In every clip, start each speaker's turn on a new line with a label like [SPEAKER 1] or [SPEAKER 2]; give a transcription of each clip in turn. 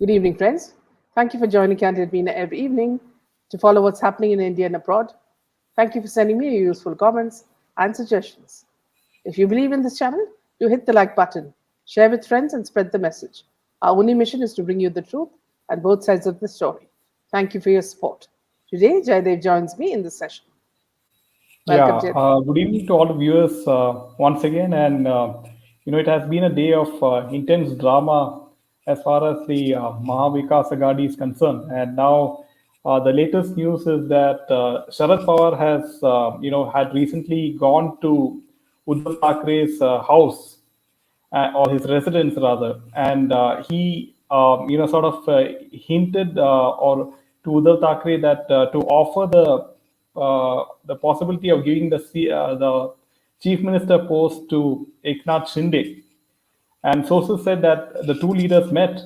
[SPEAKER 1] Good evening, friends. Thank you for joining Candid Meena every evening to follow what's happening in India and abroad. Thank you for sending me your useful comments and suggestions. If you believe in this channel, do hit the like button, share with friends, and spread the message. Our only mission is to bring you the truth and both sides of the story. Thank you for your support. Today, Jaydev joins me in this session. Welcome,
[SPEAKER 2] Yeah,
[SPEAKER 1] Jaydev.
[SPEAKER 2] good evening to all the viewers once again. And it has been a day of intense drama as far as the Mahavikas Agadi is concerned. And now the latest news is that Sharad Pawar has, had recently gone to Uddhav Thackeray's house or his residence rather, and he, sort of hinted or to Uddhav Thackeray that to offer the possibility of giving the chief minister post to Eknath Shinde. And sources said that the two leaders met.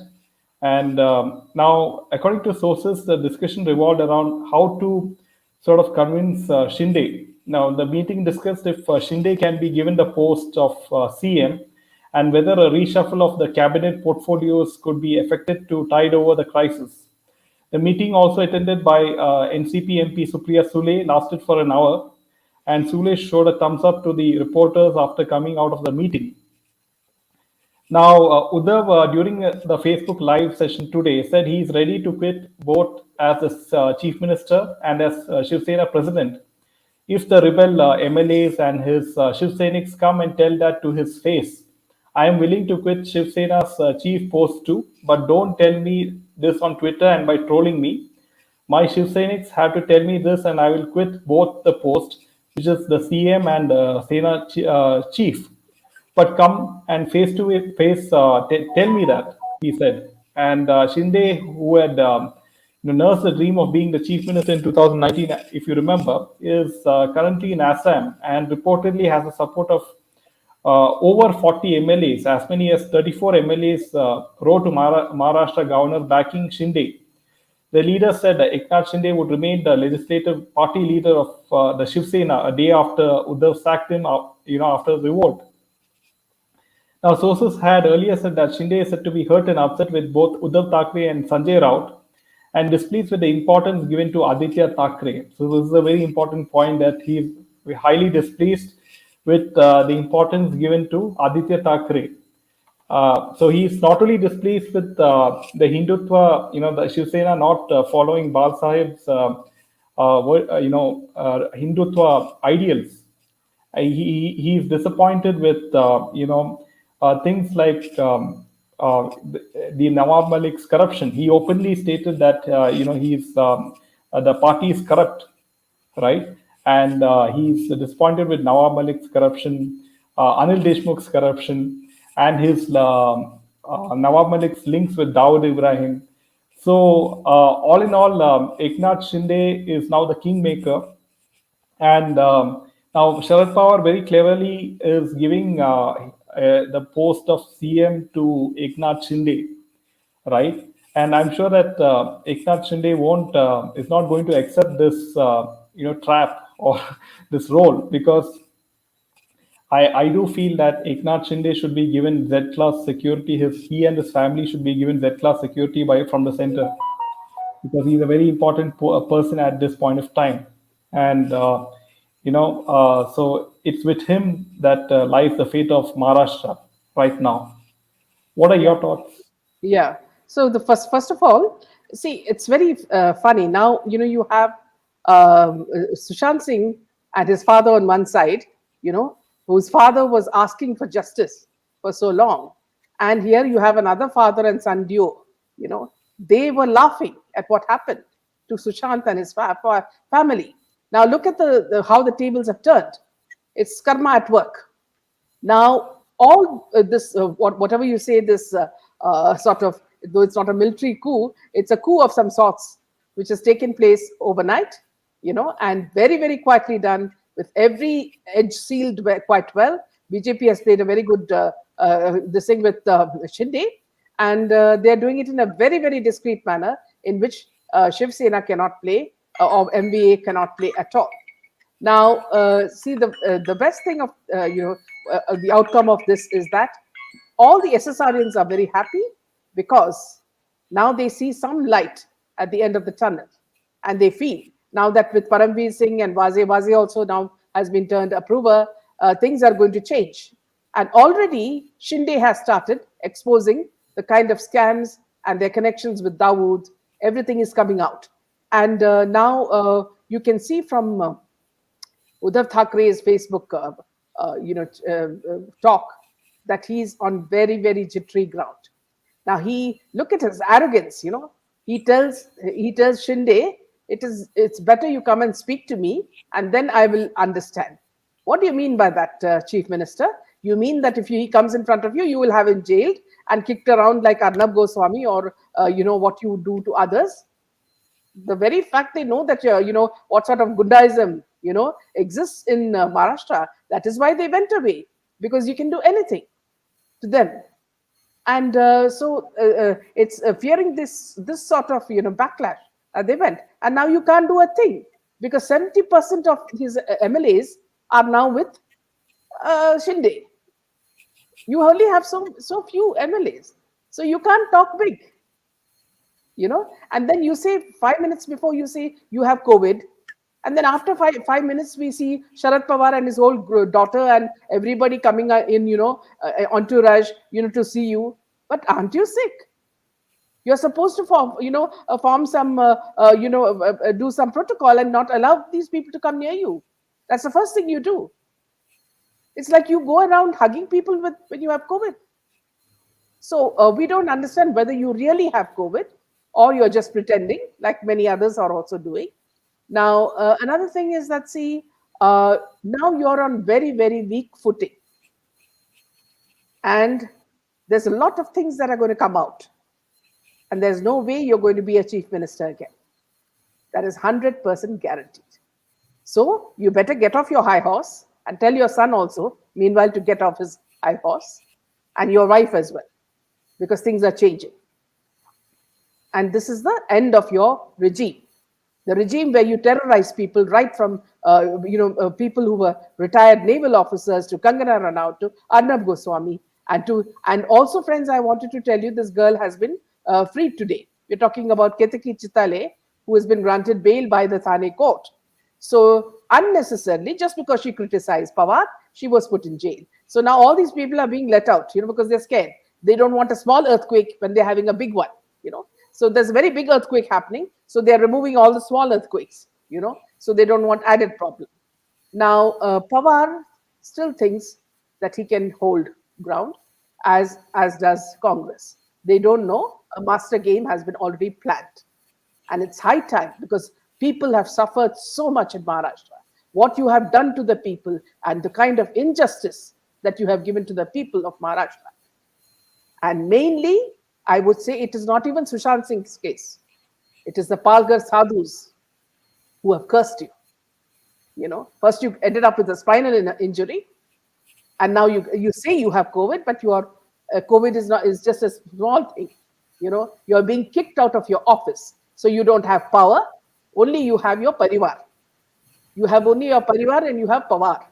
[SPEAKER 2] And now, according to sources, the discussion revolved around how to sort of convince Shinde. Now, the meeting discussed if Shinde can be given the post of CM and whether a reshuffle of the cabinet portfolios could be effected to tide over the crisis. The meeting, also attended by NCP MP Supriya Sule, lasted for an hour, and Sule showed a thumbs up to the reporters after coming out of the meeting. Now, Uddhav, during the Facebook Live session today, said he is ready to quit both as a chief minister and as Shiv Sena president if the rebel MLAs and his Shiv Sainiks come and tell that to his face. I am willing to quit Shiv Sena's chief post too, but don't tell me this on Twitter and by trolling me. My Shiv Sainiks have to tell me this, and I will quit both the posts, which is the CM and Sena chief. But come and face to face, tell me that, he said. And Shinde, who had nursed the dream of being the chief minister in 2019, if you remember, is currently in Assam and reportedly has the support of over 40 MLAs. As many as 34 MLAs wrote to Maharashtra governor backing Shinde. The leader said that Eknath Shinde would remain the legislative party leader of the Shiv Sena a day after Uddhav sacked him, after the revolt. Now, sources had earlier said that Shinde is said to be hurt and upset with both Uddhav Thackeray and Sanjay Raut and displeased with the importance given to Aditya Thackeray. So, this is a very important point that he is highly displeased with the importance given to Aditya Thackeray. So he's not only displeased with the Hindutva, the Shiv Sena not following Bal Sahib's, Hindutva ideals. He's disappointed with things like the Nawab Malik's corruption. He openly stated that the party is corrupt, right? And he's disappointed with Nawab Malik's corruption, Anil Deshmukh's corruption, and his Nawab Malik's links with Dawood Ibrahim. So, all in all, Eknath Shinde is now the kingmaker. And now Sharad Pawar very cleverly is giving the post of CM to Eknath Shinde, right? And I'm sure that Eknath Shinde won't is not going to accept this trap or this role, because I do feel that Eknath Shinde should be given Z-class security. He and his family should be given Z-class security from the center, because he's a very important person at this point of time. And so it's with him that lies the fate of Maharashtra right now. What are
[SPEAKER 1] Yeah.
[SPEAKER 2] your thoughts?
[SPEAKER 1] Yeah. So the first of all, see, it's very funny. Now you have Sushant Singh and his father on one side, whose father was asking for justice for so long, and here you have another father and son duo. They were laughing at what happened to Sushant and his family. Now look at how the tables have turned. It's karma at work. Now, all this, whatever you say, this sort of, though it's not a military coup, it's a coup of some sorts, which has taken place overnight, and very, very quietly done, with every edge sealed quite well. BJP has played a very good this thing with Shinde, and they're doing it in a very, very discreet manner, in which Shiv Sena cannot play, or MVA cannot play at all. Now, see, the best thing of the outcome of this is that all the SSRians are very happy, because Now they see some light at the end of the tunnel, and they feel now that with Paramveer Singh and Waze also now has been turned approver, things are going to change. And already Shinde has started exposing the kind of scams and their connections with Dawood. Everything is coming out. And now you can see from Uddhav Thackeray's Facebook, talk that he's on very, very jittery ground. Now he look at his arrogance. He tells Shinde, it's better you come and speak to me, and then I will understand. What do you mean by that, Chief Minister? You mean that if he comes in front of you, you will have him jailed and kicked around like Arnab Goswami, or what you do to others? The very fact they know that what sort of Gundaism exists in Maharashtra. That is why they went away, because you can do anything to them. And it's fearing this sort of backlash. They went, and now you can't do a thing, because 70% of his MLAs are now with Shinde. You only have so few MLAs, so you can't talk big. And then you say 5 minutes before, you say you have COVID, and then after five minutes we see Sharad Pawar and his whole daughter and everybody coming in, entourage, to see you. But aren't you sick? You're supposed to form some, do some protocol and not allow these people to come near you. That's the first thing you do. It's like you go around hugging people when you have COVID. So we don't understand whether you really have COVID or you're just pretending, like many others are also doing. Now, another thing is that, see, now you're on very, very weak footing. And there's a lot of things that are going to come out. And there's no way you're going to be a chief minister again. That is 100% guaranteed. So you better get off your high horse and tell your son also, meanwhile, to get off his high horse, and your wife as well, because things are changing. And this is the end of your regime. The regime where you terrorize people, right from people who were retired naval officers to Kangana Ranaut to Arnab Goswami, and also, friends, I wanted to tell you, this girl has been freed today. We're talking about Ketaki Chitale, who has been granted bail by the Thane court. So unnecessarily, just because she criticized Pawar, she was put in jail. So now all these people are being let out, because they're scared. They don't want a small earthquake when they're having a big one, So there's a very big earthquake happening. So they're removing all the small earthquakes, So they don't want added problem. Now, Pawar still thinks that he can hold ground, as does Congress. They don't know a master game has been already planned. And it's high time, because people have suffered so much in Maharashtra. What you have done to the people and the kind of injustice that you have given to the people of Maharashtra. And mainly, I would say it is not even Sushant Singh's case. It is the Palghar sadhus who have cursed you. First you ended up with a spinal injury, and now you say you have COVID, but your COVID is just a small thing. You are being kicked out of your office, so you don't have power. Only you have your parivar. You have only your parivar, and you have Pawar.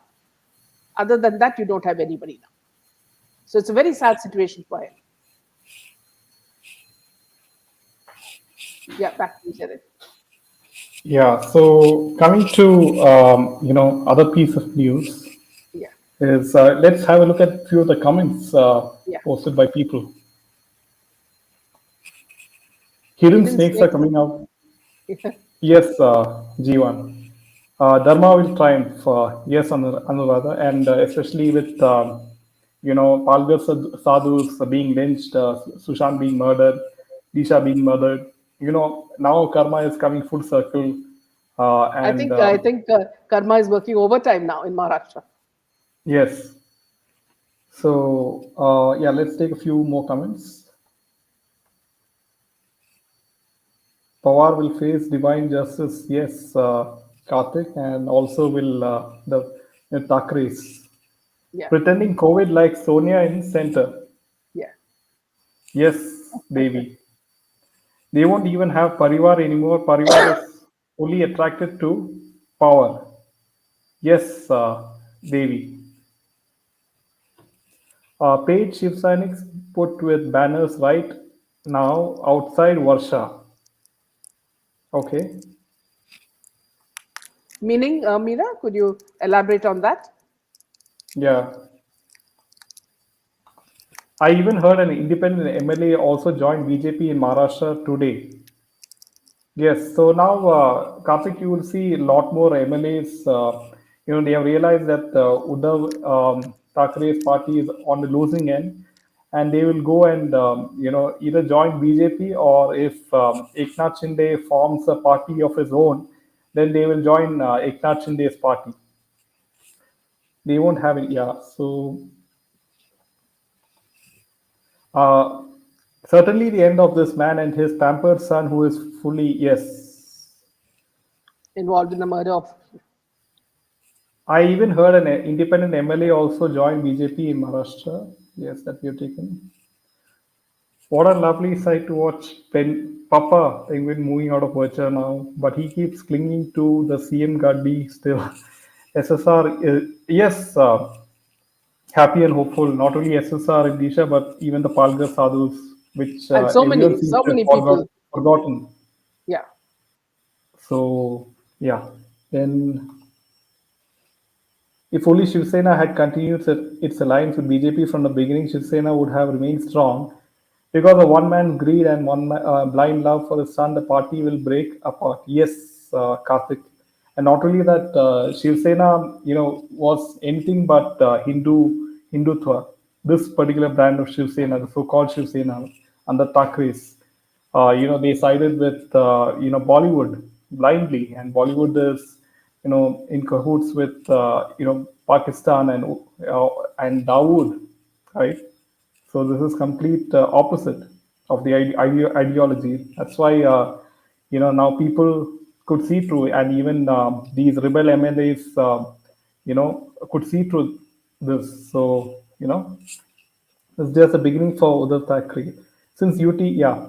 [SPEAKER 1] Other than that, you don't have anybody now. So it's a very sad situation for him. Yeah, back to you, Jared.
[SPEAKER 2] Yeah. So coming to other piece of news
[SPEAKER 1] Yeah,
[SPEAKER 2] is let's have a look at a few of the comments
[SPEAKER 1] yeah.
[SPEAKER 2] posted by people. Hidden
[SPEAKER 1] Hidden
[SPEAKER 2] snakes are
[SPEAKER 1] snakes.
[SPEAKER 2] coming out. Yes, G1. Dharma will triumph. Yes, Anuradha, and especially with Palgar sadhus being lynched, Sushant being murdered, Disha being murdered. Now karma is coming full circle,
[SPEAKER 1] I
[SPEAKER 2] and
[SPEAKER 1] think I think Karma is working overtime now in Maharashtra.
[SPEAKER 2] yes. So yeah, let's take a few more comments. Pawar will face divine justice. Yes, Karthik, and also will the Thackeray's
[SPEAKER 1] Yeah,
[SPEAKER 2] pretending COVID like Sonia in center.
[SPEAKER 1] yeah.
[SPEAKER 2] Yes, Devi. They won't even have Parivar anymore. Parivar is only attracted to power. Yes, Devi. Paid Shiv Sainiks put with banners right Now outside Varsha. Okay.
[SPEAKER 1] Meaning, Meena, could you elaborate on that?
[SPEAKER 2] Yeah. I even heard an independent MLA also joined BJP in Maharashtra today. Yes, so now, Karthik, you will see a lot more MLAs. They have realized that Uddhav Thackeray's party is on the losing end, and they will go and either join BJP, or if Eknath Shinde forms a party of his own, then they will join Eknath Shinde's party. They won't have it. Yeah, so uh, certainly the end of this man and his pampered son, who is fully, yes.
[SPEAKER 1] Involved in the murder of.
[SPEAKER 2] I even heard an independent MLA also joined BJP in Maharashtra. Yes, that we have taken. What a lovely sight to watch Papa Penguin moving out of Vircha now, but he keeps clinging to the CM Gaddi still. SSR, yes, happy and hopeful. Not only SSR in Disha, but even the Palgar Sadhus, which
[SPEAKER 1] And so
[SPEAKER 2] everyone
[SPEAKER 1] many,
[SPEAKER 2] seems
[SPEAKER 1] so
[SPEAKER 2] to have
[SPEAKER 1] many people.
[SPEAKER 2] forgotten.
[SPEAKER 1] Yeah.
[SPEAKER 2] So, yeah. Then if only Shiv Sena had continued its alliance with BJP from the beginning, Shiv Sena would have remained strong. Because of one man's greed and blind love for his son, the party will break apart. Yes, Karthik. And not only that, Shiv Sena, was anything but Hindutva. This particular brand of Shiv Sena, the so-called Shiv Sena, under Thackeray's, they sided with Bollywood blindly, and Bollywood is in cahoots with Pakistan and Dawood, right? So this is complete opposite of the ideology. That's why now people could see through, and even these rebel MLAs, could see through this. So it's just a beginning for Uddhav Thackeray. Since UT, yeah,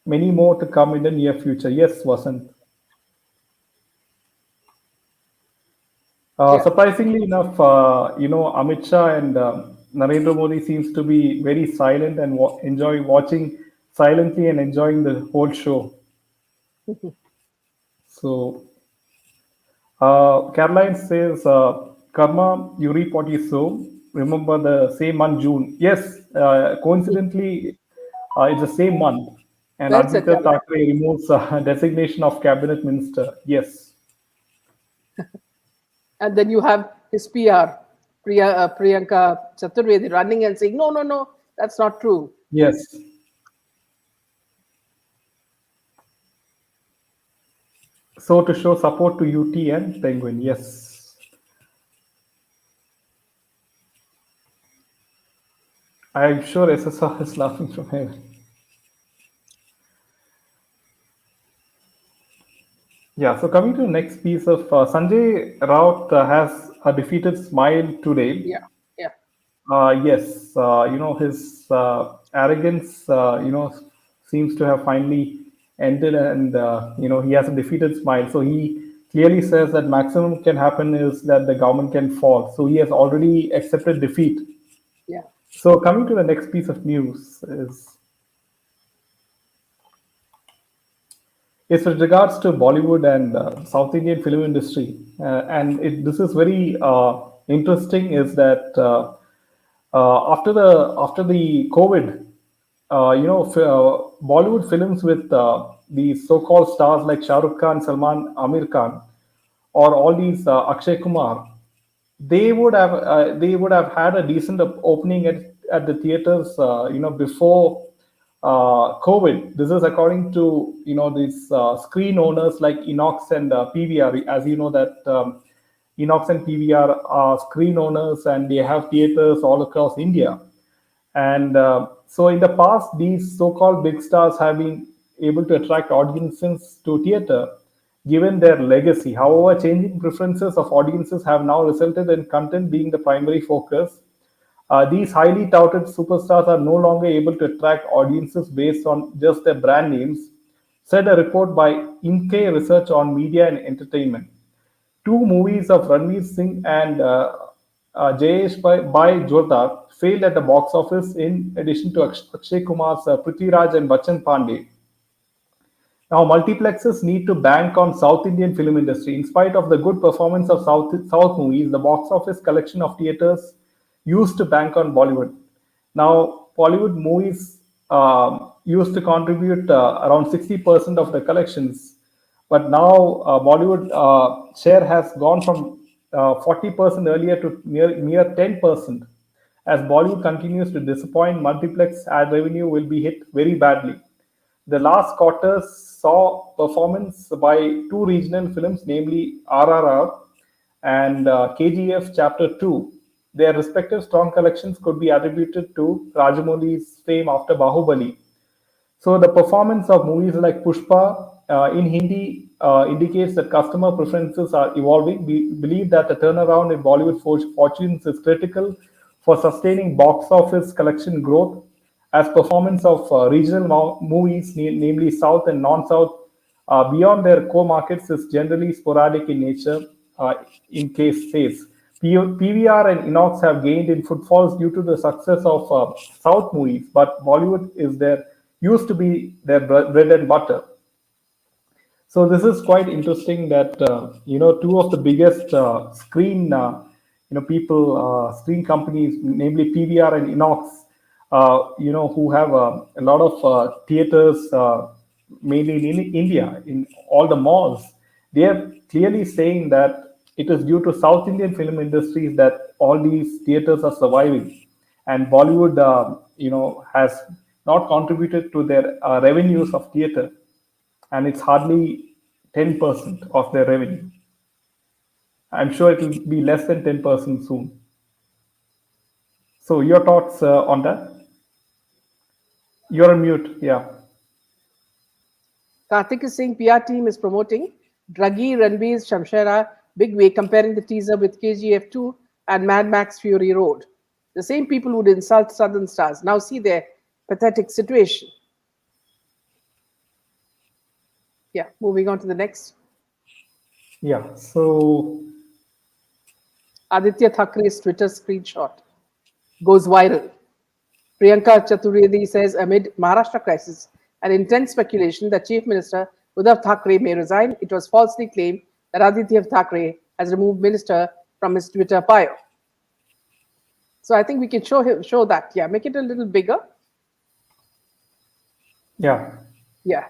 [SPEAKER 2] many more to come in the near future. Yes, Vasant.
[SPEAKER 1] Yeah.
[SPEAKER 2] Surprisingly enough, Amit Shah and Narendra Modi seems to be very silent and enjoy watching silently and enjoying the whole show. So, Caroline says, "Karma, you reap what you sow." Remember the same month, June. Yes, coincidentally, it's the same month. And
[SPEAKER 1] Well said,
[SPEAKER 2] Aditya
[SPEAKER 1] Caroline.
[SPEAKER 2] Thackeray removes designation of cabinet minister. Yes,
[SPEAKER 1] And then you have his PR, Priyanka Chaturvedi, running and saying, no, no, no, that's not true.
[SPEAKER 2] yes. So to show support to UT and Penguin, yes. I'm sure SSR is laughing from here. Yeah, so coming to the next piece of Sanjay Raut has a defeated smile today.
[SPEAKER 1] Yeah, yeah,
[SPEAKER 2] Yes, his arrogance, seems to have finally ended, and he has a defeated smile. So he clearly says that maximum can happen is that the government can fall. So he has already accepted defeat.
[SPEAKER 1] yeah,
[SPEAKER 2] So coming to the next piece of news is with regards to Bollywood and South Indian film industry, and this is very interesting. Is that after the COVID, Bollywood films with the so-called stars like Shah Rukh Khan, Salman, Amir Khan, or all these Akshay Kumar, they would have had a decent opening at the theaters, before COVID. This is according to these screen owners like Inox and PVR. As you know that Inox and PVR are screen owners, and they have theaters all across India. And so in the past, these so-called big stars have been able to attract audiences to theater given their legacy. However, changing preferences of audiences have now resulted in content being the primary focus. These highly touted superstars are no longer able to attract audiences based on just their brand names, said a report by Inke Research on Media and Entertainment. Two movies of Ranveer Singh and Jayesh by Jodhar failed at the box office in addition to Akshay Kumar's Prithviraj and Bachchan Pandey. Now, multiplexes need to bank on South Indian film industry. In spite of the good performance of South movies, the box office collection of theaters used to bank on Bollywood. Now, Bollywood movies used to contribute around 60% of the collections, but now Bollywood share has gone from 40% earlier to mere 10%. As Bollywood continues to disappoint, multiplex ad revenue will be hit very badly. The last quarter saw performance by two regional films, namely RRR and KGF Chapter 2. Their respective strong collections could be attributed to Rajamouli's fame after Bahubali. So the performance of movies like Pushpa in Hindi indicates that customer preferences are evolving. We believe that a turnaround in Bollywood fortunes is critical for sustaining box office collection growth, as performance of regional movies, namely South and non-South, beyond their core markets is generally sporadic in nature. In case says PVR and Inox have gained in footfalls due to the success of South movies, but Bollywood is their used to be their bread and butter. So this is quite interesting that two of the biggest screen people screen companies, namely PVR and Inox, who have a lot of theaters, mainly in India, in all the malls. They are clearly saying that it is due to South Indian film industries that all these theaters are surviving, and Bollywood, has not contributed to their revenues of theater, and it's hardly 10% of their revenue. I'm sure it will be less than 10% soon. So your thoughts on that? You're on mute. Yeah.
[SPEAKER 1] Karthik is saying PR team is promoting Draghi Ranbir's Shamshera big way, comparing the teaser with KGF 2 and Mad Max Fury Road. The same people would insult Southern stars. Now see their pathetic situation. Yeah, moving on to the next.
[SPEAKER 2] Yeah. So
[SPEAKER 1] Aditya Thakkre's Twitter screenshot goes viral. Priyanka Chaturvedi says, amid Maharashtra crisis and intense speculation that Chief Minister Uddhav Thackeray may resign, it was falsely claimed that Aditya Thackeray has removed minister from his Twitter bio. So I think we can show that. Yeah, make it a little bigger.
[SPEAKER 2] yeah.
[SPEAKER 1] Yeah,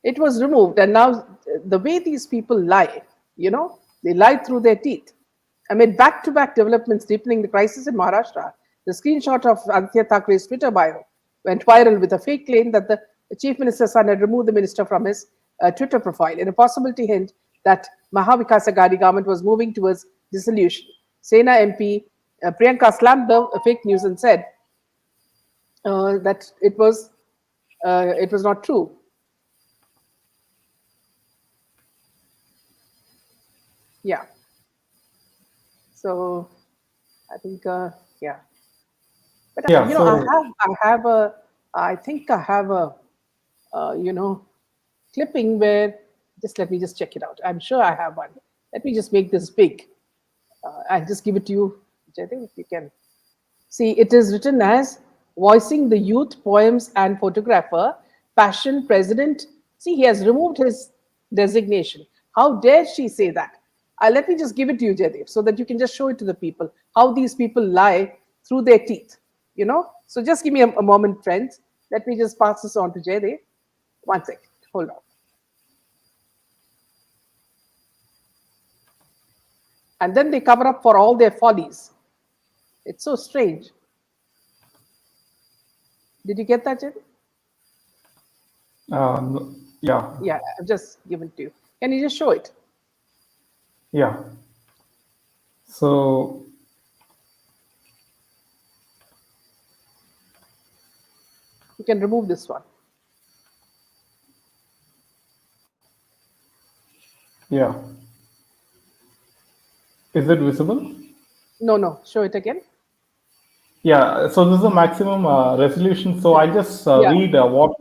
[SPEAKER 1] it was removed. And now the way these people lie, they lie through their teeth. Amid back-to-back developments deepening the crisis in Maharashtra, the screenshot of Aditya Thackeray's Twitter bio went viral with a fake claim that the Chief Minister's son had removed the minister from his Twitter profile in a possibility hint that Mahavikas Aghadi government was moving towards dissolution. Sena MP Priyanka slammed the fake news and said that it was not true. Yeah. So I think yeah. But
[SPEAKER 2] Yeah.
[SPEAKER 1] I think I have a clipping where let me just check it out. I'm sure I have one. Let me just make this big. I'll just give it to you, I think, if you can see. It is written as voicing the youth, poems and photographer, passion president. See, he has removed his designation. How dare she say that? Let me just give it to you, Jaidev, so that you can just show it to the people, how these people lie through their teeth, So just give me a moment, friends. Let me just pass this on to Jaidev. 1 second. Hold on. And then they cover up for all their follies. It's so strange. Did you get that, Jaidev?
[SPEAKER 2] Yeah.
[SPEAKER 1] Yeah, I've just given it to you. Can you just show it?
[SPEAKER 2] Yeah. So
[SPEAKER 1] you can remove this one.
[SPEAKER 2] Yeah. Is it visible?
[SPEAKER 1] No. Show it again.
[SPEAKER 2] Yeah. So this is the maximum resolution. So I just read what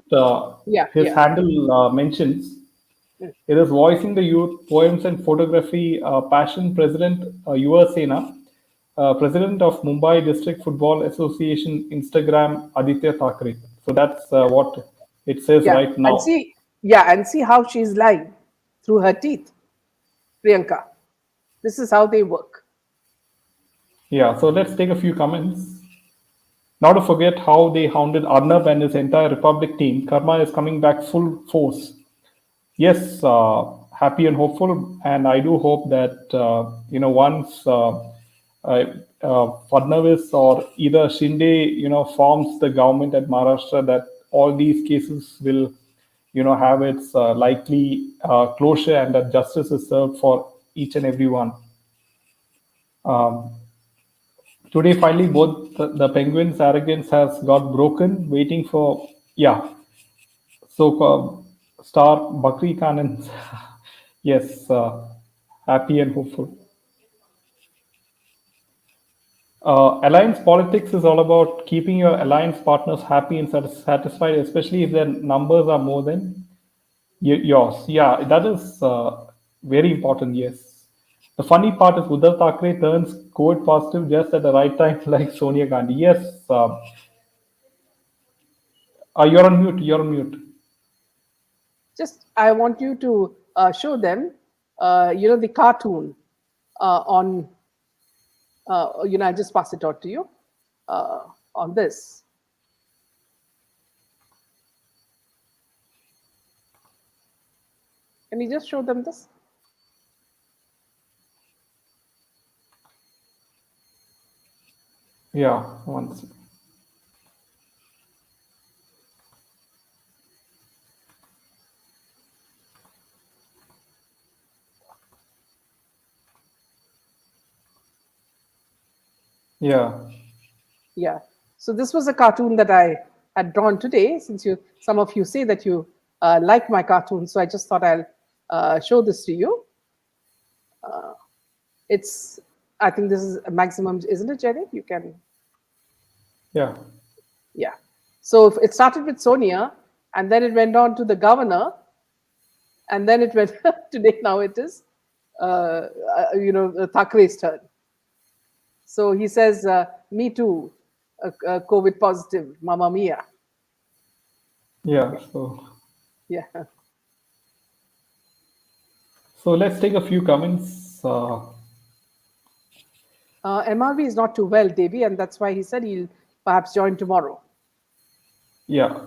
[SPEAKER 2] his handle mentions. It is voicing the youth, poems and photography, passion president, Yuva Sena. President of Mumbai District Football Association Instagram Aditya Thackeray. So that's what it says
[SPEAKER 1] Yeah,
[SPEAKER 2] right
[SPEAKER 1] and
[SPEAKER 2] now.
[SPEAKER 1] see, yeah, and see how she's lying through her teeth, Priyanka. This is how they work.
[SPEAKER 2] Yeah, so let's take a few comments. Not to forget how they hounded Arnab and his entire Republic team. Karma is coming back full force. Yes, happy and hopeful, and I do hope that once Fadnavis or either Shinde forms the government at Maharashtra, that all these cases will have its likely closure and that justice is served for each and every one. Um, Today, finally, both the Penguins' arrogance has got broken, waiting for, yeah, so star Bakri Khan and yes, happy and hopeful. Alliance politics is all about keeping your alliance partners happy and satisfied, especially if their numbers are more than yours. Yeah, that is very important. Yes. The funny part is Uddhav Thackeray turns COVID positive just at the right time, like Sonia Gandhi. Yes, you're on mute. You're on mute.
[SPEAKER 1] Just, I want you to show them, the cartoon on, I just pass it out to you on this. Can you just show them this?
[SPEAKER 2] Yeah, once. Yeah,
[SPEAKER 1] Yeah. So this was a cartoon that I had drawn today. Since some of you say that you like my cartoons, so I just thought I'll show this to you. It's, I think this is a maximum, isn't it, Jerry? You can,
[SPEAKER 2] yeah,
[SPEAKER 1] yeah. So it started with Sonia, and then it went on to the governor, and then it went today. Now it is, Thackeray's turn. So he says, "Me too, COVID positive, Mamma Mia."
[SPEAKER 2] yeah.
[SPEAKER 1] Yeah.
[SPEAKER 2] So let's take a few comments.
[SPEAKER 1] MRV is not too well, Devi, and that's why he said he'll perhaps join tomorrow.
[SPEAKER 2] Yeah,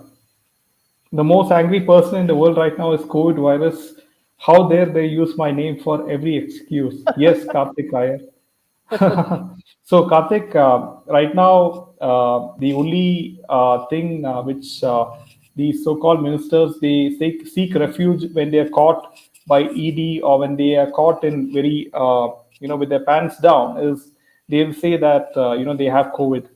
[SPEAKER 2] the most angry person in the world right now is COVID virus. How dare they use my name for every excuse? Yes, Karthik Iyer. So Karthik, right now the only thing which these so-called ministers they seek refuge when they are caught by ED or when they are caught in very with their pants down is they'll say that they have COVID.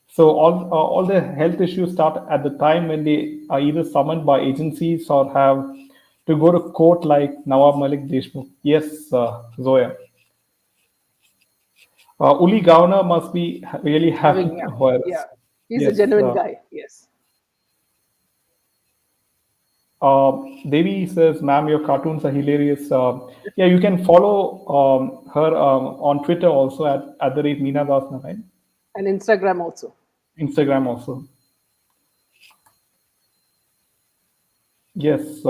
[SPEAKER 2] So all the health issues start at the time when they are either summoned by agencies or have to go to court like Nawab Malik Deshmukh. Yes, Zoya. Uli Gowner must be really having
[SPEAKER 1] Having, yeah,
[SPEAKER 2] a virus.
[SPEAKER 1] yeah, he's a
[SPEAKER 2] Yes.
[SPEAKER 1] genuine guy. Yes.
[SPEAKER 2] Devi says, "Ma'am, your cartoons are hilarious." Yeah, you can follow her on Twitter also at the rate Meena Das Narayan.
[SPEAKER 1] And Instagram also.
[SPEAKER 2] Instagram also. Yes.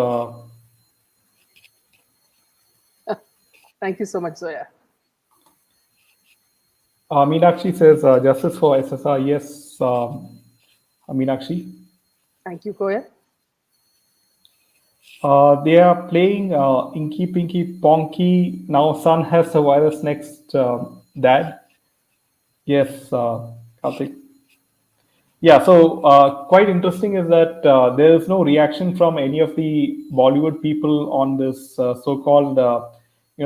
[SPEAKER 1] Thank you so much, Zoya.
[SPEAKER 2] Meenakshi says, "Justice for SSR." Yes, Meenakshi.
[SPEAKER 1] Thank you, Koya.
[SPEAKER 2] They are playing Inky Pinky Ponky. Now, son has a virus next, dad. Yes, Karthik. Yeah, so quite interesting is that there is no reaction from any of the Bollywood people on this so-called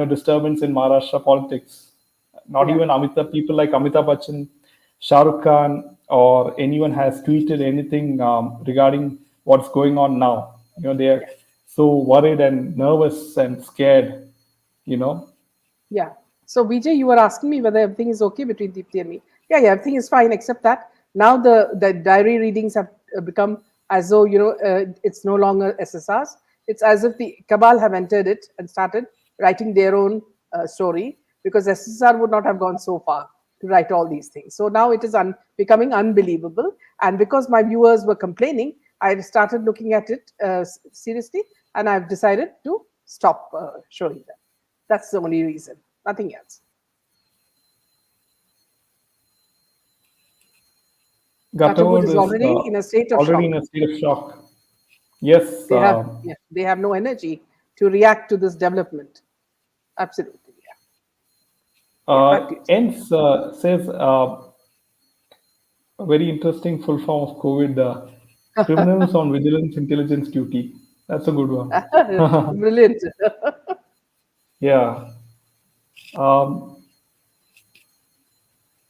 [SPEAKER 2] disturbance in Maharashtra politics. Not
[SPEAKER 1] Yeah,
[SPEAKER 2] even Amitabh, people like Amitabh Bachchan, Shah Rukh Khan, or anyone has tweeted anything regarding what's going on now. They are
[SPEAKER 1] yeah,
[SPEAKER 2] so worried and nervous and scared. You know,
[SPEAKER 1] yeah. So, Vijay, you were asking me whether everything is okay between Deepthi and me. Yeah, yeah, everything is fine except that now the diary readings have become as though, it's no longer SSRs. It's as if the cabal have entered it and started writing their own story. because SSR would not have gone so far to write all these things. So now it is becoming unbelievable. And because my viewers were complaining, I started looking at it seriously, and I've decided to stop showing them. That's the only reason, nothing else. Gatterwood
[SPEAKER 2] Gatterwood
[SPEAKER 1] is
[SPEAKER 2] is
[SPEAKER 1] already in a state of
[SPEAKER 2] already
[SPEAKER 1] shock.
[SPEAKER 2] in a state of shock. Yes,
[SPEAKER 1] They have, yeah, they have no energy to react to this development. Absolutely, yeah. Yeah, back to you.
[SPEAKER 2] ENS says a very interesting full form of COVID, criminals on vigilance intelligence duty. That's a good one.
[SPEAKER 1] Brilliant.
[SPEAKER 2] Yeah. Um,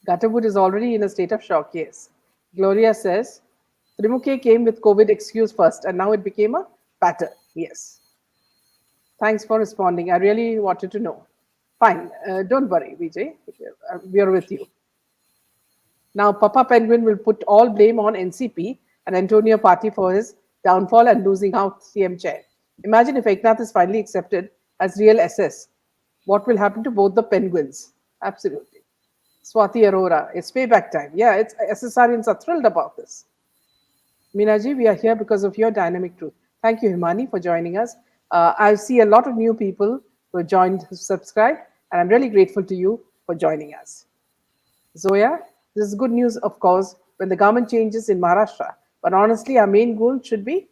[SPEAKER 1] Gatterwood is already in a state of shock, yes. Gloria says, Trimuke came with COVID excuse first, and now it became a pattern. Yes. Thanks for responding. I really wanted to know. Fine. Don't worry, Vijay. We are with you. Now, Papa Penguin will put all blame on NCP and Antonio Party for his downfall and losing out CM chair. Imagine if Eknath is finally accepted as real SS. What will happen to both the Penguins? Absolutely. Swati Arora, it's payback time. Yeah, it's SSRians are thrilled about this. Minaji, we are here because of your dynamic truth. Thank you, Himani, for joining us. I see a lot of new people who joined, who subscribed, and I'm really grateful to you for joining us. Zoya, this is good news, of course, when the government changes in Maharashtra. But honestly, our main goal should be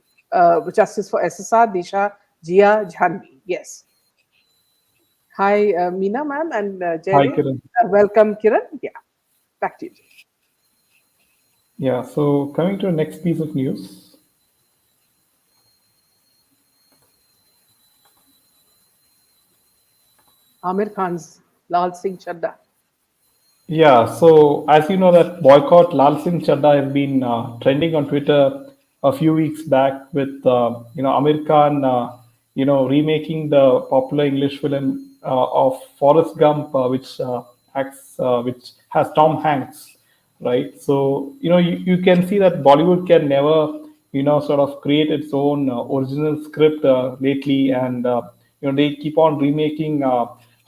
[SPEAKER 1] justice for SSR, Disha, Jia, Jhanvi. Yes. Hi, Meena ma'am and
[SPEAKER 2] Hi,
[SPEAKER 1] Jaidev.
[SPEAKER 2] Kiran.
[SPEAKER 1] Welcome, Kiran. Yeah, back to you.
[SPEAKER 2] Yeah, so coming to the next piece of news.
[SPEAKER 1] Amir Khan's Lal Singh Chadda.
[SPEAKER 2] Yeah, so as you know, that boycott Lal Singh Chadda has been trending on Twitter a few weeks back with Amir Khan remaking the popular English film of Forrest Gump, which has Tom Hanks, right? So you can see that Bollywood can never sort of create its own original script lately, and they keep on remaking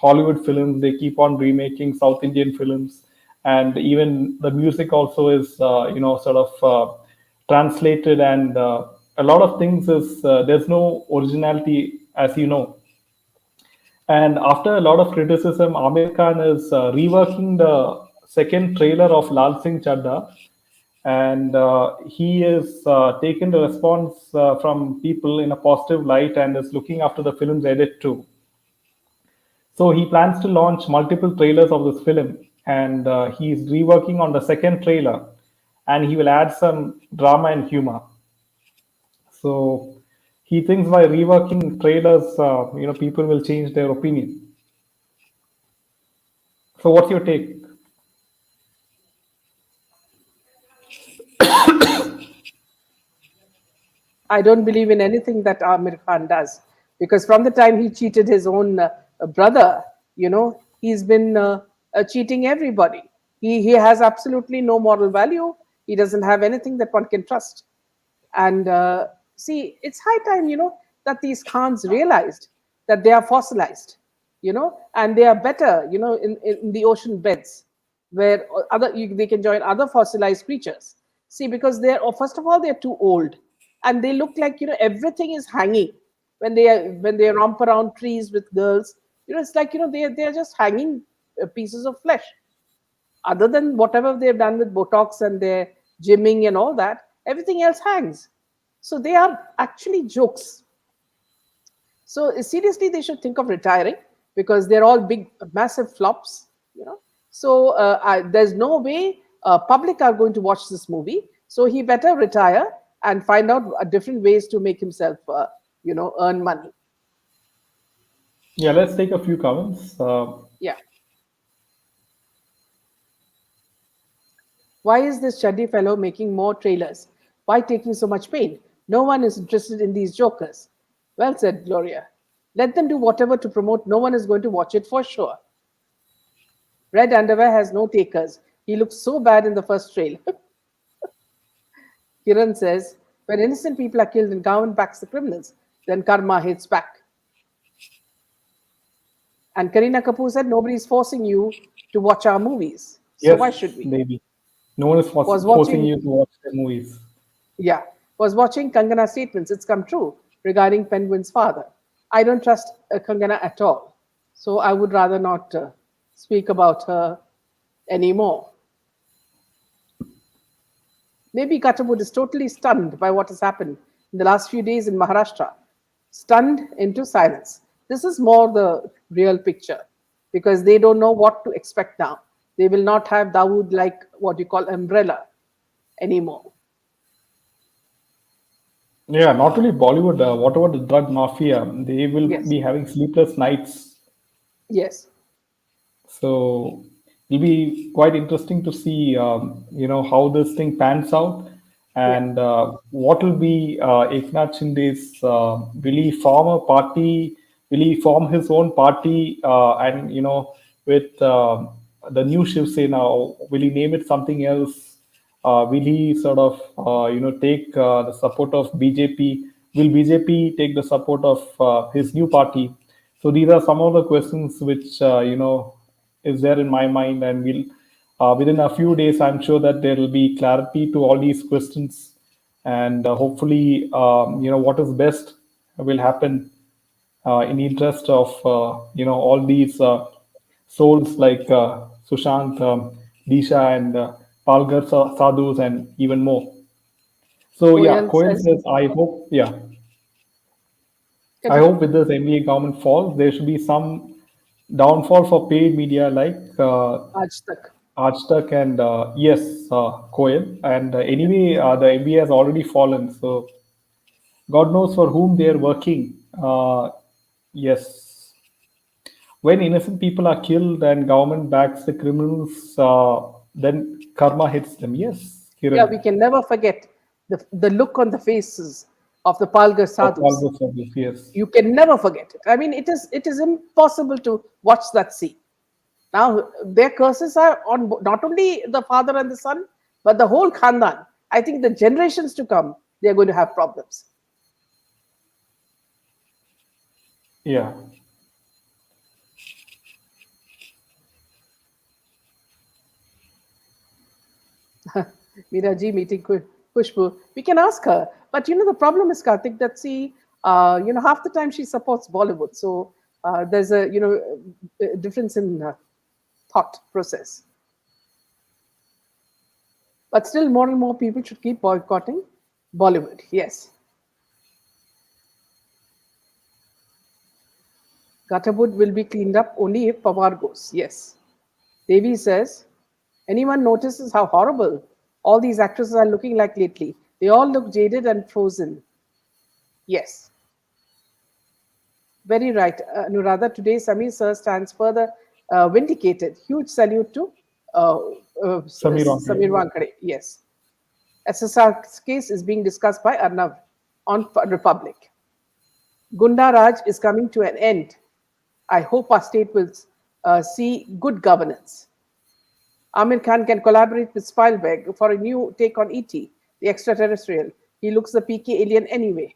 [SPEAKER 2] Hollywood films, they keep on remaking South Indian films, and even the music also is sort of translated, and a lot of things is there's no originality, as you know. And after a lot of criticism, Amir Khan is reworking the second trailer of Lal Singh Chadda, and he is taken the response from people in a positive light and is looking after the film's edit too. So he plans to launch multiple trailers of this film, and he's reworking on the second trailer, and he will add some drama and humor. So he thinks by reworking trailers, people will change their opinion. So what's your take?
[SPEAKER 1] I don't believe in anything that Amir Khan does, because from the time he cheated his own brother, he's been cheating everybody. He has absolutely no moral value. He doesn't have anything that one can trust. And see, it's high time, that these Khans realized that they are fossilized, and they are better, in the ocean beds where they can join other fossilized creatures. See, because first of all, they're too old, and they look like, everything is hanging when they romp around trees with girls. It's like, they're just hanging pieces of flesh. Other than whatever they've done with Botox and their gymming and all that, everything else hangs. So they are actually jokes. So seriously, they should think of retiring, because they're all big, massive flops. So there's no way public are going to watch this movie. So he better retire and find out different ways to make himself, earn money.
[SPEAKER 2] Yeah, let's take a few comments.
[SPEAKER 1] Yeah. Why is this Chaddi fellow making more trailers? Why taking so much pain? No one is interested in these jokers. Well said, Gloria. Let them do whatever to promote. No one is going to watch it for sure. Red underwear has no takers. He looks so bad in the first trailer. Kiran says, when innocent people are killed and government backs the criminals, then karma hits back. And Kareena Kapoor said, nobody's forcing you to watch our movies. So
[SPEAKER 2] Yes,
[SPEAKER 1] why should we?
[SPEAKER 2] maybe. No one is
[SPEAKER 1] Was
[SPEAKER 2] forcing
[SPEAKER 1] watching,
[SPEAKER 2] you to watch the movies.
[SPEAKER 1] yeah, was watching Kangana's statements. It's come true regarding Penguin's father. I don't trust Kangana at all. So I would rather not speak about her anymore. Maybe Kattabud is totally stunned by what has happened in the last few days in Maharashtra, stunned into silence. This is more the real picture because they don't know what to expect now. They will not have Dawood like what you call umbrella anymore.
[SPEAKER 2] Yeah, not only Bollywood, what about the drug mafia? They will
[SPEAKER 1] Yes,
[SPEAKER 2] be having sleepless nights.
[SPEAKER 1] yes,
[SPEAKER 2] So it'll be quite interesting to see, how this thing pans out,
[SPEAKER 1] yeah.
[SPEAKER 2] and what will be Eknath Shinde's. Will he form a party? Will he form his own party? And with the new Shiv Sena, or will he name it something else? Will he sort of, take the support of BJP? Will BJP take the support of his new party? So these are some of the questions which is there in my mind, and will within a few days, I'm sure that there will be clarity to all these questions, and hopefully, what is best will happen in the interest of all these souls like Sushant, Disha, and Palgar sadhus, and even more. So yeah,
[SPEAKER 1] Koyal
[SPEAKER 2] Koel
[SPEAKER 1] says,
[SPEAKER 2] says, I
[SPEAKER 1] continue.
[SPEAKER 2] hope with this NDA government falls, there should be some downfall for paid media like
[SPEAKER 1] Aaj tak.
[SPEAKER 2] Ajtak and yes, Koel. And
[SPEAKER 1] Yeah.
[SPEAKER 2] anyway, the MBA has already fallen, so God knows for whom they are working. Yes, when innocent people are killed and government backs the criminals, then karma hits them. Yes,
[SPEAKER 1] Yeah,
[SPEAKER 2] Kiran.
[SPEAKER 1] we can never forget the look on the faces of the Palgar
[SPEAKER 2] Of
[SPEAKER 1] sadhus.
[SPEAKER 2] all the yes.
[SPEAKER 1] You can never forget it. I mean, it is impossible to watch that scene. Now their curses are on not only the father and the son, but the whole khandan. I think the generations to come, they are going to have problems.
[SPEAKER 2] Yeah.
[SPEAKER 1] Meera ji meeting Kushbu. We can ask her. But the problem is, Karthik, that half the time she supports Bollywood. So there's a difference in thought process. But still, more and more people should keep boycotting Bollywood. Yes. Gutterwood will be cleaned up only if Pawar goes. Yes. Devi says, anyone notices how horrible all these actresses are looking like lately? They all look jaded and frozen. Yes. Very right. Anuradha, today Samir sir stands further vindicated. Huge salute to uh,
[SPEAKER 2] Samir Wankade.
[SPEAKER 1] Samir Wankade. Yes. SSR's case is being discussed by Arnav on Republic. Gunda Raj is coming to an end. I hope our state will see good governance. Amir Khan can collaborate with Spielberg for a new take on ET, the extraterrestrial. He looks the PK alien anyway.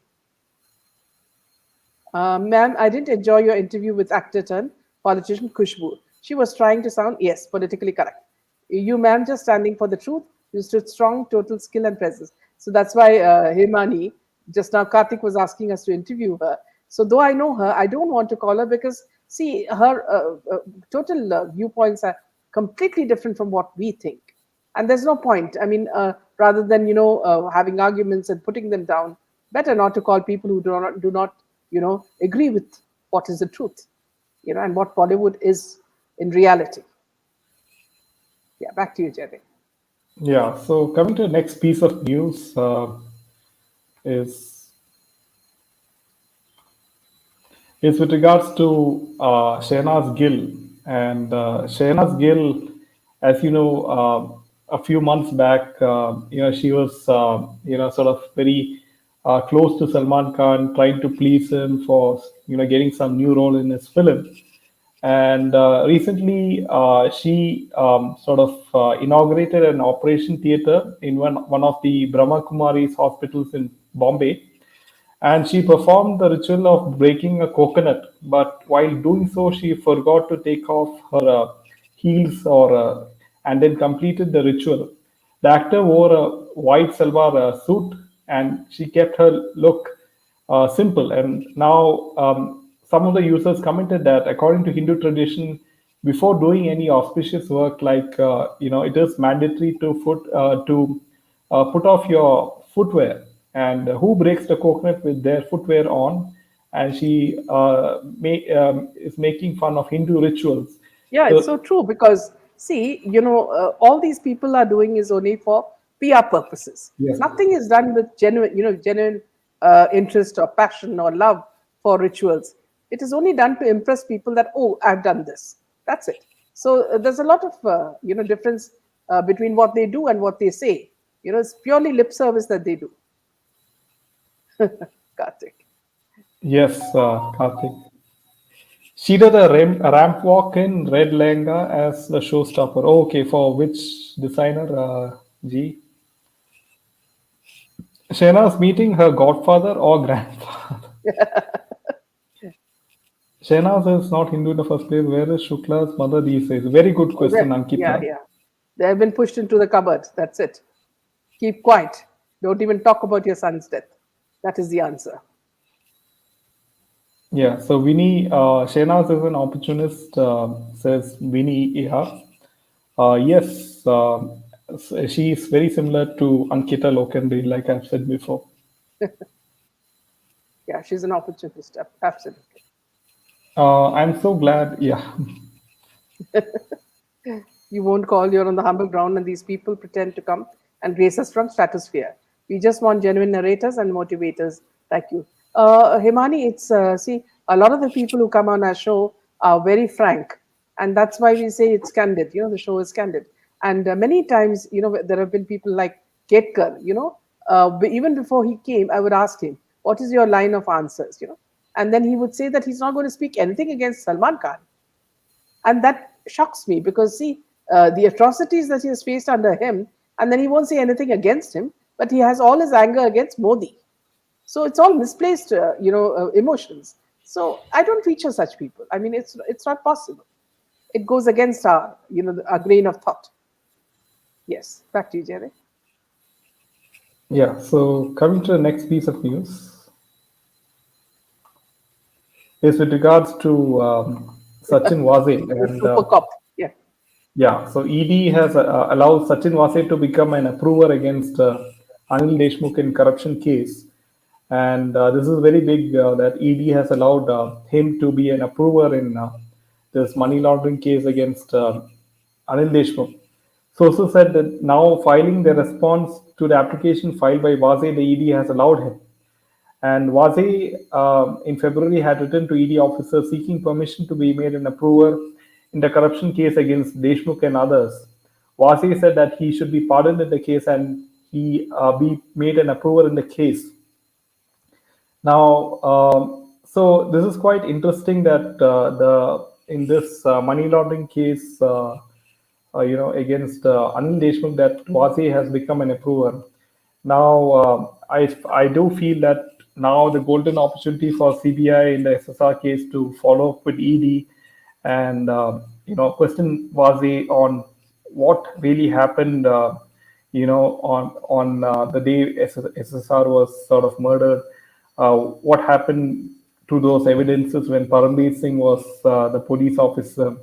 [SPEAKER 1] Ma'am, I didn't enjoy your interview with actor turned politician Kushbu. She was trying to sound, yes, politically correct. You, ma'am, just standing for the truth. You stood strong, total skill and presence. So that's why Himani, just now Karthik was asking us to interview her. So though I know her, I don't want to call her because, see, her total viewpoints are completely different from what we think. And there's no point. I mean, rather than, having arguments and putting them down, better not to call people who do not agree with what is the truth, and what Bollywood is in reality. Yeah, back to you, Jerry.
[SPEAKER 2] Yeah. So coming to the next piece of news is is with regards to Shehnaz Gill. And Shehnaz Gill, as you know, a few months back, she was, sort of very close to Salman Khan, trying to please him for, getting some new role in his film. And recently, she sort of inaugurated an operation theater in one of the Brahma Kumari's hospitals in Bombay, and she performed the ritual of breaking a coconut. But while doing so, she forgot to take off her heels and then completed the ritual. The actor wore a white salwar suit, and she kept her look simple. And now, some of the users commented that, according to Hindu tradition, before doing any auspicious work, like it is mandatory to put off your footwear. And who breaks the coconut with their footwear on? And she is making fun of Hindu rituals.
[SPEAKER 1] Yeah, it's so
[SPEAKER 2] So
[SPEAKER 1] true because see, all these people are doing is only for PR purposes.
[SPEAKER 2] yes,
[SPEAKER 1] Nothing is done with genuine interest or passion or love for rituals. It is only done to impress people that, oh, I've done this. That's it. So there's a lot of difference between what they do and what they say. It's purely lip service that they do. Karthik.
[SPEAKER 2] yes, Karthik. She did a ramp walk in red lehenga as the showstopper. Oh, okay, for which designer? G. Shehnaz meeting her godfather or grandfather? Shehnaz is not Hindu in the first place. Where is Shukla's mother these days? Very good question,
[SPEAKER 1] Yeah,
[SPEAKER 2] Ankita.
[SPEAKER 1] yeah. They have been pushed into the cupboard. That's it. Keep quiet. Don't even talk about your son's death. That is the answer.
[SPEAKER 2] Yeah, so Winnie, Shehnaz is an opportunist, says Winnie Iha. Yes, she is very similar to Ankita Lokandi, like I've said before.
[SPEAKER 1] Yeah, she's an opportunist. Absolutely.
[SPEAKER 2] I'm so glad. Yeah,
[SPEAKER 1] You won't call, you're on the humble ground, and these people pretend to come and raise us from stratosphere. We just want genuine narrators and motivators like you. Himani, see, a lot of the people who come on our show are very frank, and that's why we say it's candid. The show is candid. And many times, there have been people like Ketkar, even before he came, I would ask him, what is your line of answers? And then he would say that he's not going to speak anything against Salman Khan. And that shocks me because, see, the atrocities that he has faced under him, and then he won't say anything against him, but he has all his anger against Modi. So it's all misplaced, emotions. So I don't feature such people. I mean, it's not possible. It goes against our grain of thought. Yes, back to you, Jerry.
[SPEAKER 2] yeah. So coming to the next piece of news is with regards to Sachin Waze
[SPEAKER 1] The
[SPEAKER 2] and
[SPEAKER 1] super cop. Yeah,
[SPEAKER 2] yeah, so ED has allowed Sachin Vase to become an approver against Anil Deshmukh in corruption case, and this is very big that ED has allowed him to be an approver in this money laundering case against Anil Deshmukh. Sources said that now filing the response to the application filed by Vase, the ED has allowed him. And Waze in February had written to ED officers seeking permission to be made an approver in the corruption case against Deshmukh and others. Waze said that he should be pardoned in the case and he be made an approver in the case. Now, so this is quite interesting that the in this money laundering case, against Anil Deshmukh, that Wasi has become an approver. Now, I do feel that now the golden opportunity for CBI in the SSR case to follow up with ED and question Wasi on what really happened. On the day SSR was sort of murdered, what happened to those evidences when Paramveer Singh was the police officer.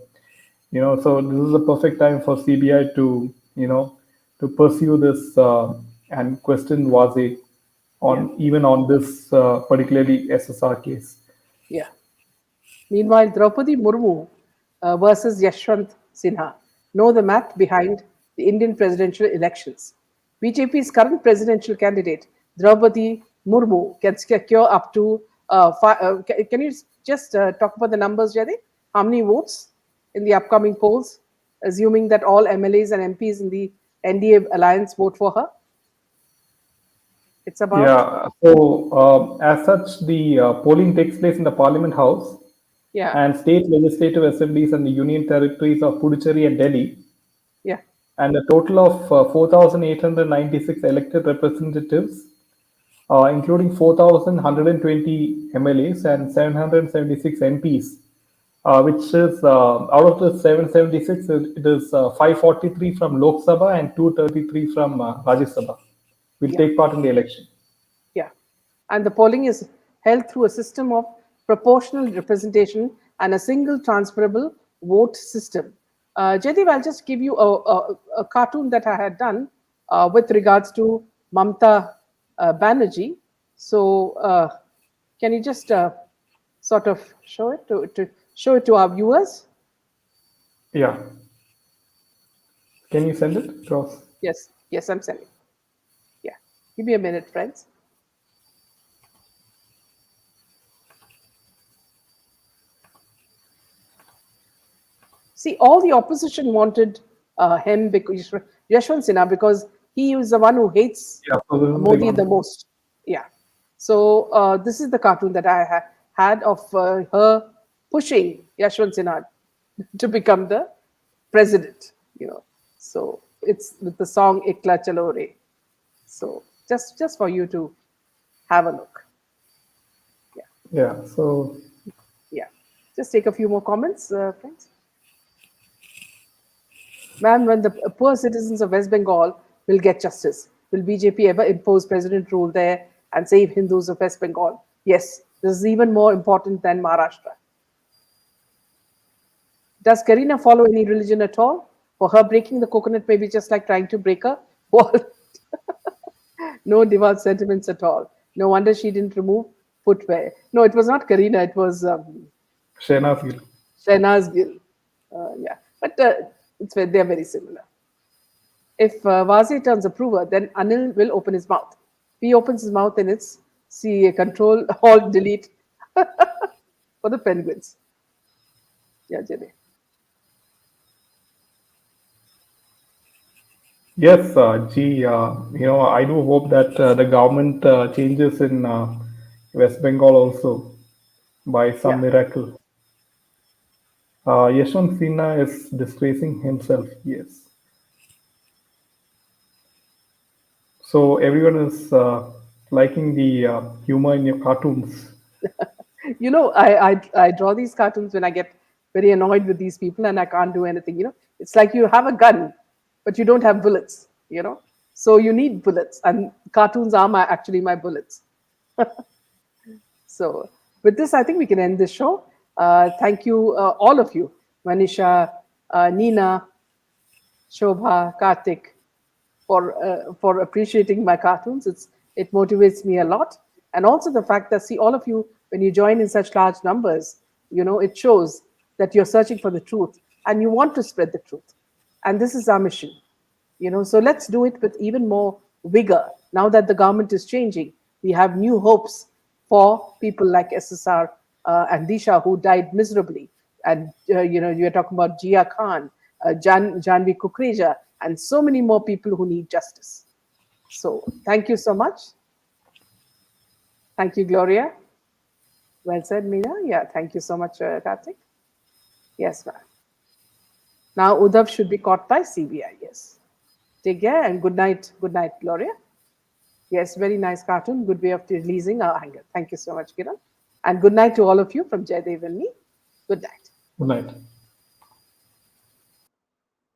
[SPEAKER 2] So this is a perfect time for CBI to pursue this and question Waze
[SPEAKER 1] yeah,
[SPEAKER 2] on even on this particularly SSR case.
[SPEAKER 1] yeah. Meanwhile, Draupadi Murmu versus Yashwant Sinha know the math behind the Indian presidential elections. BJP's current presidential candidate, Draupadi Murmu, can secure up to. Can you just talk about the numbers, Jade? How many votes in the upcoming polls, assuming that all MLAs and MPs in the NDA alliance vote for her? It's about,
[SPEAKER 2] Yeah. So as such, the polling takes place in the Parliament House
[SPEAKER 1] yeah,
[SPEAKER 2] and state legislative assemblies and the union territories of Puducherry and Delhi,
[SPEAKER 1] yeah,
[SPEAKER 2] and a total of 4,896 elected representatives including 4,120 MLAs and 776 MPs, which is out of the 776, it is 543 from Lok Sabha and 233 from Rajya Sabha will
[SPEAKER 1] Yeah.
[SPEAKER 2] take part in the election.
[SPEAKER 1] Yeah. And the polling is held through a system of proportional representation and a single transferable vote system. Jaideep, I'll just give you a cartoon that I had done with regards to Mamta Banerjee. So, can you just sort of show it to show it to our viewers?
[SPEAKER 2] Yeah. Can you send it across?
[SPEAKER 1] Yes, yes, I'm sending. Yeah, give me a minute, friends. See, all the opposition wanted him because Yashwant Sinha because he is the one who hates
[SPEAKER 2] Yeah. So this is the
[SPEAKER 1] Modi the
[SPEAKER 2] one.
[SPEAKER 1] most. Yeah. So this is the cartoon that I had of her pushing Yashwant Sinha to become the president. You know. So it's with the song "Ekla Chalo Re." So just for you to have a look. Yeah.
[SPEAKER 2] Yeah. So
[SPEAKER 1] Yeah. Just take a few more comments, friends. Ma'am, when the poor citizens of West Bengal will get justice, will BJP ever impose president rule there and save Hindus of West Bengal? Yes, this is even more important than Maharashtra. Does Karina follow any religion at all? For her, breaking the coconut may be just like trying to break a wall. No devout sentiments at all. No wonder she didn't remove footwear. No, it was not Karina, it was
[SPEAKER 2] Shehnaz Gill.
[SPEAKER 1] Shehnaz Gill. Yeah, but they're very similar. If Vasi turns approver, then Anil will open his mouth. If he opens his mouth, then it's see control, alt, delete for the penguins. Yeah, Jenny.
[SPEAKER 2] Yes, I do hope that the government changes in West Bengal also by some
[SPEAKER 1] Yeah.
[SPEAKER 2] miracle. Yashwant Sinha is disgracing himself. Yes. So everyone is liking the humor in your cartoons.
[SPEAKER 1] You know, I draw these cartoons when I get very annoyed with these people and I can't do anything. You know, it's like you have a gun, but you don't have bullets. You know, so you need bullets, and cartoons are actually my bullets. So, with this, I think we can end this show. Thank you, all of you, Manisha, Nina, Shobha, Kartik, for appreciating my cartoons. It motivates me a lot, and also the fact that see all of you when you join in such large numbers, you know it shows that you're searching for the truth and you want to spread the truth, and this is our mission. You know, so let's do it with even more vigor. Now that the government is changing, we have new hopes for people like SSR and Disha who died miserably, and you're talking about Jia Khan, Janvi Kukreja, and so many more people who need justice. So thank you so much. Thank you, Gloria. Well said, Meena. Yeah, thank you so much, Karthik. Yes, ma'am. Now Uddhav should be caught by CBI. Yes. Take care and good night. Good night, Gloria. Yes, very nice cartoon. Good way of releasing our anger. Thank you so much, Kiran. And good night to all of you from Jaydev and me. Good night.
[SPEAKER 2] Good night.